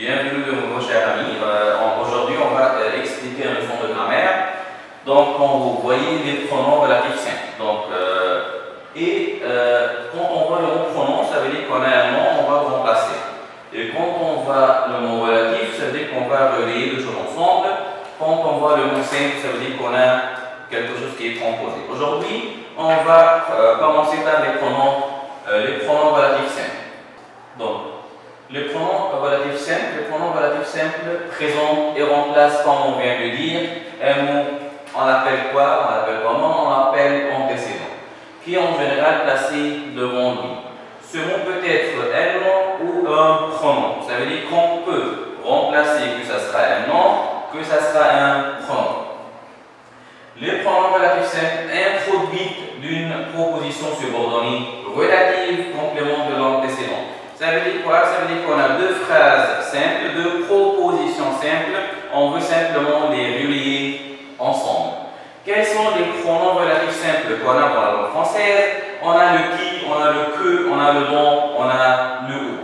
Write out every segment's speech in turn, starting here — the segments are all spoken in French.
Bienvenue de nouveau, chers amis. Aujourd'hui, on va expliquer une leçon de grammaire. Donc, quand vous voyez les pronoms relatifs simples. Quand on voit le mot pronom, ça veut dire qu'on a un nom, on va le remplacer. Et quand on voit le mot relatif, ça veut dire qu'on va relayer deux choses ensemble. Quand on voit le mot simple, ça veut dire qu'on a quelque chose qui est composé. Aujourd'hui, on va commencer par les pronoms relatifs simples. Donc, les pronoms relatifs simples présentent et remplacent, comme on vient de dire, un mot. On appelle quoi? On appelle comment? On appelle antécédent, qui est en général placé devant lui. Ce mot peut être un nom ou un pronom. Ça veut dire qu'on peut remplacer que ça sera un nom, que ça sera un pronom. Les pronoms relatifs simples introduits d'une proposition subordonnée relative complément de l'antécédent. Ça veut dire quoi? Ça veut dire qu'on a deux phrases simples, deux propositions simples. On veut simplement les relier ensemble. Quels sont les pronoms relatifs simples qu'on a dans la langue française? On a le qui, on a le que, on a le dont, on a le où.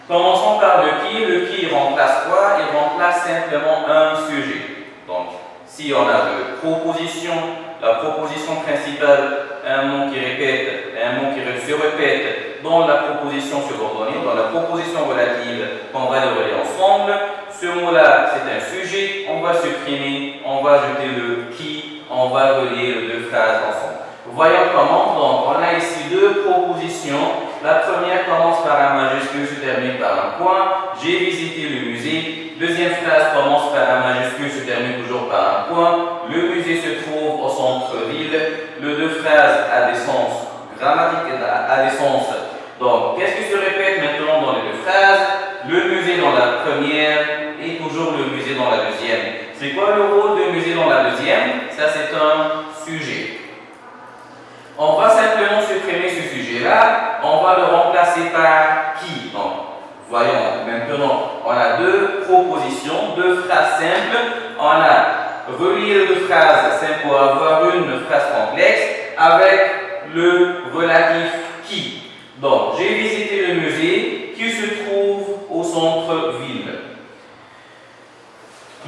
Commençons par le qui. Le qui remplace quoi? Il remplace simplement un sujet. Donc, si on a la proposition principale, un mot qui répète, un mot qui se répète dans la proposition subordonnée, dans la proposition relative qu'on va les relier ensemble, ce mot-là, c'est un sujet, on va supprimer, on va ajouter le qui, on va relier les deux phrases ensemble. Voyons comment. Donc, on a ici deux propositions. La première commence par un majuscule, se termine par un point. J'ai visité le musée. Deuxième phrase commence par un majuscule, se termine toujours par un point. Le musée se trouve au centre-ville. Les deux phrases ont des sens grammatiques, à des sens. Donc, qu'est-ce qui se répète maintenant dans les deux phrases? Le musée dans la première et toujours le musée dans la deuxième. C'est quoi le rôle du musée dans la deuxième? Ça, c'est un sujet. On va simplement supprimer ce sujet-là. On va le remplacer par qui? Donc, voyons, maintenant, on a deux propositions, deux phrases simples. On a relié les deux phrases simples pour avoir une phrase complexe avec le relatif qui. Donc, j'ai visité le musée qui se trouve au centre-ville.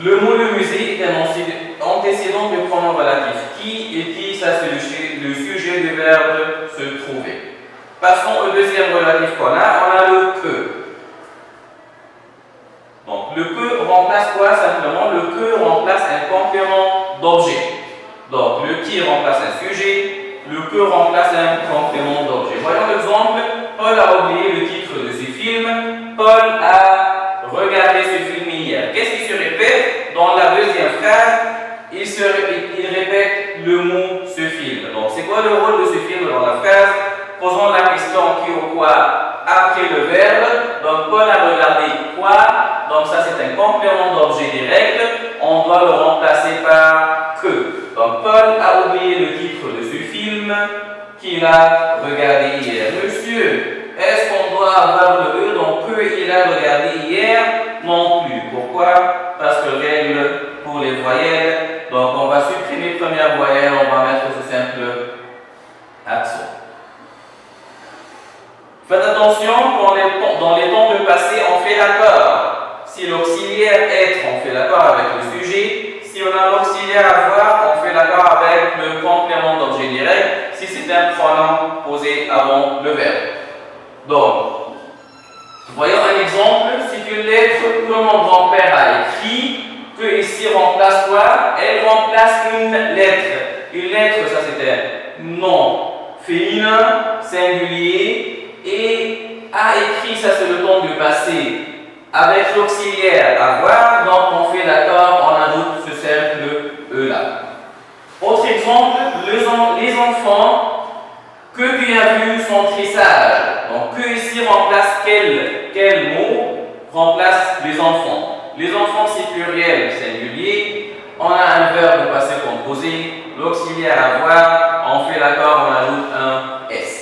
Le mot le musée est un antécédent du pronom relatif qui, et qui, ça c'est le sujet du verbe se trouver. Passons au deuxième relatif qu'on a. On a le que. Donc, le que remplace quoi? Simplement, le que remplace un complément d'objet. Donc, le qui remplace un sujet, le que remplace un complément d'objet. Voyons l'exemple. Paul a oublié le titre de ce film. Paul a regardé ce film hier. Qu'est-ce qui se répète? Dans la deuxième phrase, il répète le mot ce film. Donc, c'est quoi le rôle de ce film dans la phrase? Posons la question qui ou quoi après le verbe. Donc, Paul a regardé quoi? Donc, ça, c'est un complément d'objet direct. On doit le remplacer par que. Donc, Paul a oublié le titre de ce film qu'il a regardé hier. Monsieur, est-ce qu'on doit avoir le E? Donc, que il a regardé hier? Non plus. Pourquoi? Parce que règle pour les voyelles. Donc, on va supprimer première voyelle, on va mettre ce simple accent. Faites attention, dans les temps de passé, on fait l'accord. Si l'auxiliaire être, on fait l'accord avec le sujet. Si on a l'auxiliaire avoir, on fait l'accord avec le complément d'objet direct. Si c'est un pronom posé avant le verbe. Donc, voyons un exemple. C'est une lettre que mon grand-père a écrit, que ici remplace quoi? Elle remplace une lettre. Une lettre, ça c'est un nom féminin, singulier. Et a écrit, ça c'est le temps du passé, avec l'auxiliaire avoir, donc on fait l'accord, on ajoute ce simple E là. Autre exemple, les enfants que tu as vus sont très sages. Donc que ici remplace quel mot remplace les enfants? Les enfants c'est pluriel, singulier. On a un verbe passé composé, l'auxiliaire avoir, on fait l'accord, on ajoute un S.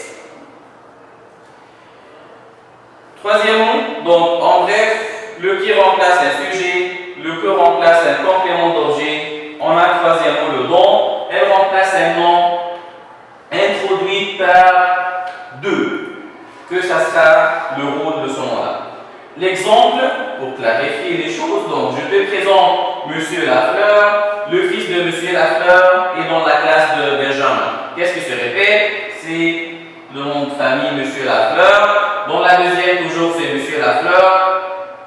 Troisièmement, donc en bref, le qui remplace un sujet, le que remplace un complément d'objet. On a troisièmement le dont, elle remplace un nom introduit par deux, que ça sera le rôle de ce nom-là. L'exemple, pour clarifier les choses. Donc, je te présente Monsieur Lafleur, le fils de Monsieur Lafleur est dans la classe de Benjamin. Qu'est-ce qui se répète? C'est le nom de famille Monsieur Lafleur. Dans la deuxième, toujours, c'est Monsieur Lafleur,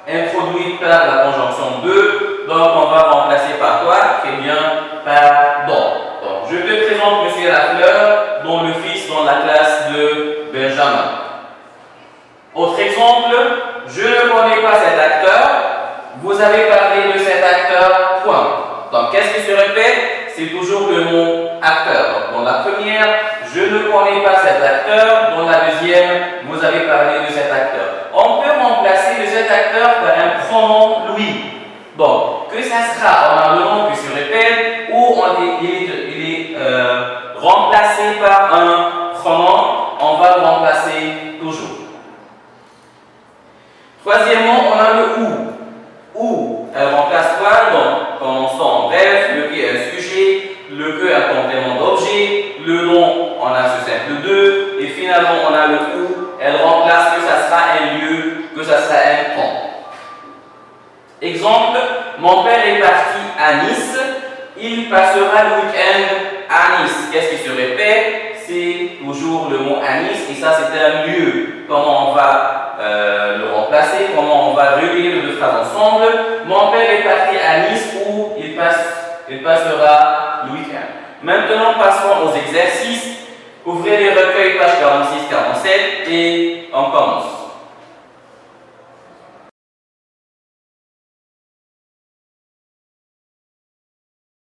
introduite par la conjonction de. Donc, on va remplacer par quoi? Très bien, par donc. Donc, je te présente Monsieur Lafleur, dont le fils dans la classe de Benjamin. Autre exemple, je ne connais pas cet acteur. Vous avez parlé de cet acteur, point. Donc, qu'est-ce qui se répète? C'est toujours le mot acteur. Donc, dans la première, je ne connais pas cet acteur. Dans la deuxième, vous avez parlé de cet acteur. On peut remplacer cet acteur par un pronom lui. Donc, que ça sera, on a le nom qui se répète ou il est remplacé par un pronom, on va le remplacer toujours. Troisièmement, on a le ou. Ou, elle remplace quoi? Donc, commençons en bref, le qui est un sujet, le que un complément d'objet, le nom, on a ce simple de, et finalement on a le ou, elle remplace que ça sera un lieu, que ça sera un temps. Exemple, mon père est parti à Nice, il passera le week-end à Nice. Qu'est-ce qui se répète? C'est toujours le mot à Nice, et ça c'est un lieu. Comment on va le remplacer, comment on va relier les deux phrases ensemble? Mon père est parti à Nice où il passera le week-end. Maintenant, passons aux exercices. Ouvrez les recueils, page 46-47 et on commence.